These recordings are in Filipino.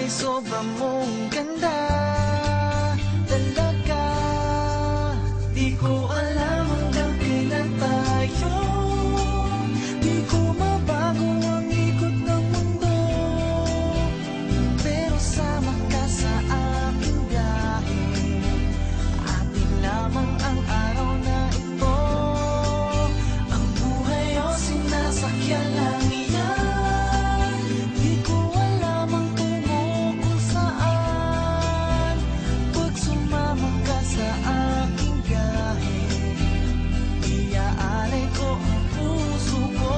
sobra mong ganda talaga. Di ko alam hanggang kailan tayo, di ko mabago ang ikot ng mundo, pero sama ka sa aking biyahe. Atin lamang ang araw na ito, ang buhay o sinasakyan lang iyan. Di ko alam ang tungo kung saan, pag sumama ka sa aking biyahe, iaalay ko ang puso ko.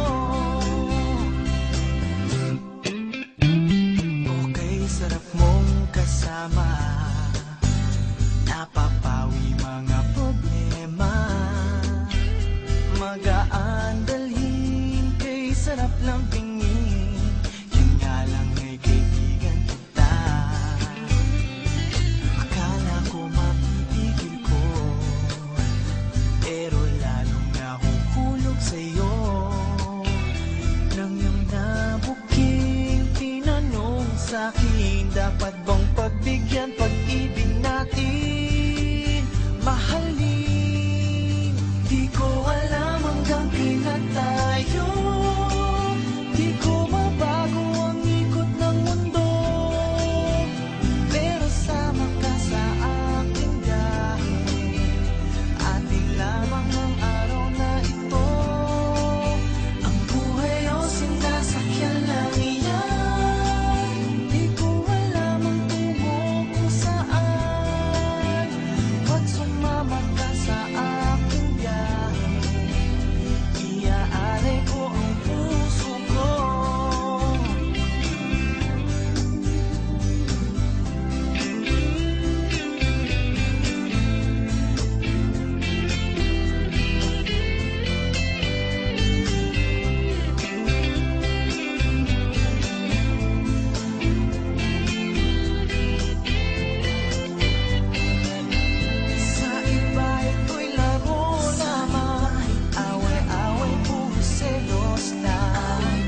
Okay, sarap mong kasama, napapawi mga problema, magaan dalhin, kay sarap lang tingin. Yan nga lang ay kaibigan kita. Akala ko mapipigil ko, pero lalong nahuhulog sa'yo. Nang iyong nabuking tinanong sa'kin, dapat bang pagbigyan pag-ibig natin, mahalin? Di ko alam hanggang kailan tayo, di ko mabago ang ikot ng mundo, pero sama ka sa aking biyahe. Atin lamang ang araw na ito, ang buhay o sinasakyan lang iyan. Di ko alam ang tungo kung saan, pag sumama ka sa aking biyahe, iaalay ko ang puso ko. Sa iba ito'y laro lamang, away-away, puro selos lang.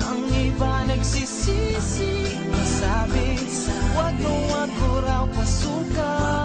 Ang iba nagsisisi, masabi, wag mo raw pasukan.